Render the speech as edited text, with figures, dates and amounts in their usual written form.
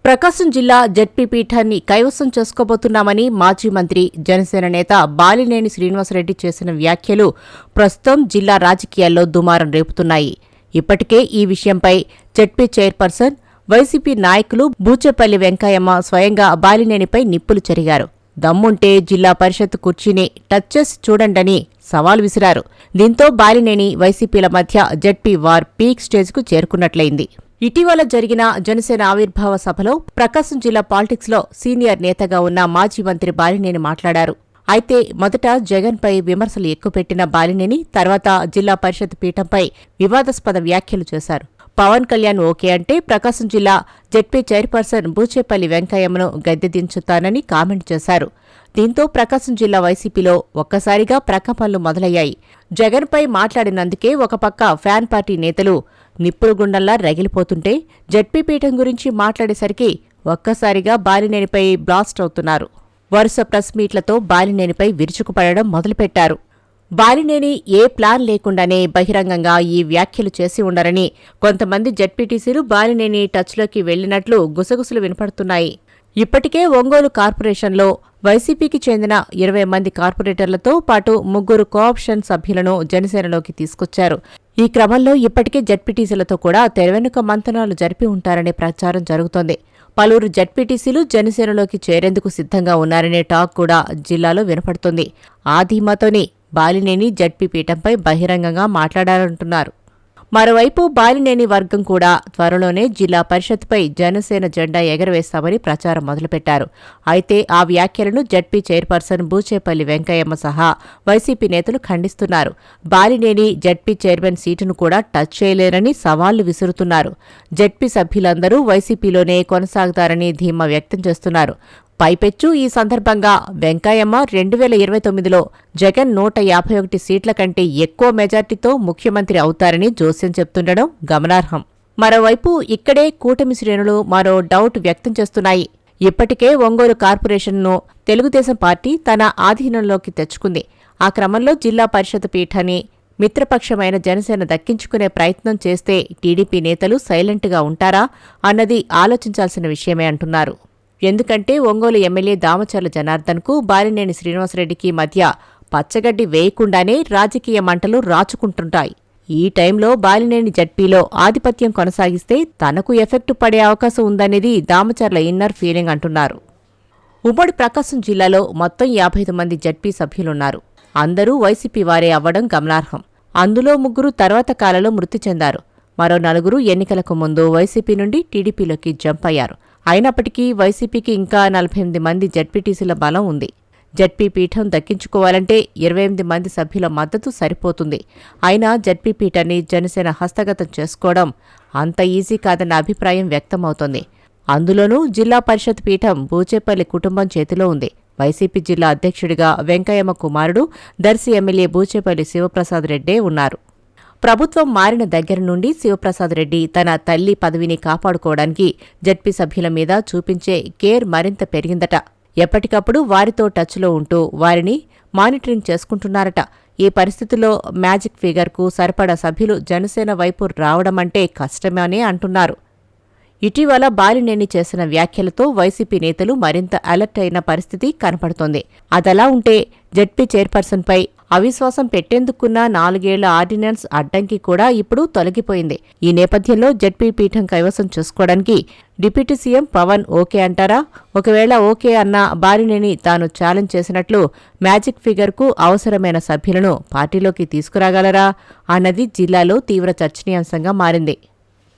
ప్రకాశం జిల్లా జెడ్పీ పీఠాన్ని కైవసం చేసుకోబోతున్నామని మాజీ మంత్రి జనసేన నేత బాలినేని శ్రీనివాసరెడ్డి చేసిన వ్యాఖ్యలు ప్రస్తుతం జిల్లా రాజకీయాల్లో దుమారం రేపుతున్నాయి. ఇప్పటికే ఈ విషయంపై జెడ్పీ చైర్పర్సన్, వైసీపీ నాయకులు బూచేపల్లి వెంకయ్యమ్మ స్వయంగా బాలినేనిపై నిప్పులు చెరిగారు. దమ్ముంటే జిల్లా పరిషత్ కుర్చీని టచ్ చేసి చూడండని సవాల్ విసిరారు. దీంతో బాలినేని వైసీపీల మధ్య జెడ్పీ వార్ పీక్ స్టేజ్కు చేరుకున్నట్లయింది. ఇటీవల జరిగిన జనసేన ఆవిర్భావ సభలో ప్రకాశం జిల్లా పాలిటిక్స్లో సీనియర్ నేతగా ఉన్న మాజీ మంత్రి బాలినేని మాట్లాడారు. అయితే మొదట జగన్పై విమర్శలు ఎక్కుపెట్టిన బాలినేని తర్వాత జిల్లా పరిషత్ పీఠంపై వివాదాస్పద వ్యాఖ్యలు చేశారు. పవన్ కళ్యాణ్ ఓకే అంటే ప్రకాశం జిల్లా జెడ్పీ చైర్పర్సన్ బూచేపల్లి వెంకయ్యమ్మను గద్దె దించుతానని కామెంట్ చేశారు. దీంతో ప్రకాశం జిల్లా వైసీపీలో ఒక్కసారిగా ప్రకంపనలు మొదలయ్యాయి. జగన్పై మాట్లాడినందుకే ఒక పక్క ఫ్యాన్ పార్టీ నేతలు నిప్పులుగుండంలా రగిలిపోతుంటే, జెడ్పీ పీఠం గురించి మాట్లాడేసరికి ఒక్కసారిగా బాలినేనిపై బ్లాస్ట్ అవుతున్నారు. వరుస ప్రెస్ మీట్లతో బాలినేనిపై విరుచుకుపడడం మొదలుపెట్టారు. బాలినేని ఏ ప్లాన్ లేకుండానే బహిరంగంగా ఈ వ్యాఖ్యలు చేసి ఉండరని కొంతమంది జెడ్పీటీసీలు బాలినేని టచ్లోకి వెళ్లినట్లు గుసగుసలు వినపడుతున్నాయి. ఇప్పటికే ఒంగోలు కార్పొరేషన్లో వైసీపీకి చెందిన 20 మంది కార్పొరేటర్లతో పాటు 3 కోఆప్షన్ సభ్యులను జనసేనలోకి తీసుకొచ్చారు. ఈ క్రమంలో ఇప్పటికే జెడ్పీటీసీలతో కూడా తెరవెనుక మంతనాలు జరిపి ఉంటారనే ప్రచారం జరుగుతోంది. పలువురు జెడ్పీటీసీలు జనసేనలోకి చేరేందుకు సిద్ధంగా ఉన్నారనే టాక్ కూడా జిల్లాలో వినపడుతోంది. ఆ ధీమాతోనే బాలినేని జెడ్పీ పీఠంపై బహిరంగంగా మాట్లాడారంటున్నారు. మరోవైపు బాలినేని వర్గం కూడా త్వరలోనే జిల్లా పరిషత్పై జనసేన జెండా ఎగరవేస్తామని ప్రచారం మొదలుపెట్టారు. అయితే ఆ వ్యాఖ్యలను జెడ్పీ చైర్పర్సన్ బూచేపల్లి వెంకయ్యమ్మ సహా వైసీపీ నేతలు ఖండిస్తున్నారు. బాలినేని జెడ్పీ చైర్మన్ సీటును కూడా టచ్ చేయలేరని సవాళ్లు విసురుతున్నారు. జెడ్పీ సభ్యులందరూ వైసీపీలోనే కొనసాగుతారని ధీమా వ్యక్తం చేస్తున్నారు. పైపెచ్చు ఈ సందర్భంగా వెంకయ్యమ్మ 2029లో జగన్ 151 సీట్ల కంటే ఎక్కువ మెజార్టీతో ముఖ్యమంత్రి అవుతారని జోస్యం చెప్తుండడం గమనార్హం. మరోవైపు ఇక్కడే కూటమి శ్రేణులు మరో డౌట్ వ్యక్తం చేస్తున్నాయి. ఇప్పటికే ఒంగోలు కార్పొరేషన్ను తెలుగుదేశం పార్టీ తన ఆధీనంలోకి తెచ్చుకుంది. ఆ క్రమంలో జిల్లా పరిషత్ పీఠాన్ని మిత్రపక్షమైన జనసేన దక్కించుకునే ప్రయత్నం చేస్తే టీడీపీ నేతలు సైలెంట్గా ఉంటారా అన్నది ఆలోచించాల్సిన విషయమే అంటున్నారు. ఎందుకంటే ఒంగోలు ఎమ్మెల్యే దామచర్ల జనార్దన్కు బాలినేని శ్రీనివాసరెడ్డికి మధ్య పచ్చగడ్డి వేయకుండానే రాజకీయ మంటలు రాచుకుంటుంటాయి. ఈ టైంలో బాలినేని జడ్పీలో ఆధిపత్యం కొనసాగిస్తే తనకు ఎఫెక్టు పడే అవకాశం ఉందనేది దామచర్ల ఇన్నర్ ఫీలింగ్ అంటున్నారు. ఉమ్మడి ప్రకాశం జిల్లాలో మొత్తం 55 మంది జడ్పీ సభ్యులున్నారు. అందరూ వైసీపీ వారే అవ్వడం గమనార్హం. అందులో 3 తర్వాత కాలంలో మృతి చెందారు. మరో 4 ఎన్నికలకు ముందు వైసీపీ నుండి టీడీపీలోకి జంప్ అయ్యారు. అయినప్పటికీ వైసీపీకి ఇంకా 48 మంది జెడ్పీటీసీల బలం ఉంది. జెడ్పీ పీఠం దక్కించుకోవాలంటే 28 మంది సభ్యుల మద్దతు సరిపోతుంది. అయినా జెడ్పీ పీఠాన్ని జనసేన హస్తగతం చేసుకోవడం అంత ఈజీ కాదన్న అభిప్రాయం వ్యక్తమవుతోంది. అందులోనూ జిల్లా పరిషత్ పీఠం బూచేపల్లి కుటుంబం చేతిలో ఉంది. వైసీపీ జిల్లా అధ్యక్షుడిగా వెంకయ్యమ్మ కుమారుడు దర్శి ఎమ్మెల్యే బూచేపల్లి శివప్రసాద్ రెడ్డే ఉన్నారు. ప్రభుత్వం మారిన దగ్గర నుండి శివప్రసాద్ రెడ్డి తన తల్లి పదవిని కాపాడుకోవడానికి జెడ్పీ సభ్యుల మీద చూపించే కేర్ మరింత పెరిగిందట. ఎప్పటికప్పుడు వారితో టచ్లో ఉంటూ వారిని మానిటరింగ్ చేసుకుంటున్నారట. ఈ పరిస్థితుల్లో మ్యాజిక్ ఫిగర్కు సరిపడా సభ్యులు జనసేన వైపు రావడమంటే కష్టమనే అంటున్నారు. ఇటీవల బాలినేని చేసిన వ్యాఖ్యలతో వైసీపీ నేతలు మరింత అలర్ట్ అయిన పరిస్థితి కనపడుతోంది. అదలా ఉంటే జెడ్పీ చైర్పర్సన్పై అవిశ్వాసం పెట్టేందుకున్న 4 ఏళ్ల ఆర్డినెన్స్ అడ్డంకి కూడా ఇప్పుడు తొలగిపోయింది. ఈ నేపథ్యంలో జెడ్పీ పీఠం కైవసం చేసుకోవడానికి డిప్యూటీ సీఎం పవన్ ఓకే అంటారా? ఒకవేళ ఓకే అన్న బాలినేని తాను ఛాలెంజ్ చేసినట్లు మ్యాజిక్ ఫిగర్కు అవసరమైన సభ్యులను పార్టీలోకి తీసుకురాగలరా అన్నది జిల్లాలో తీవ్ర చర్చనీయాంశంగా మారింది.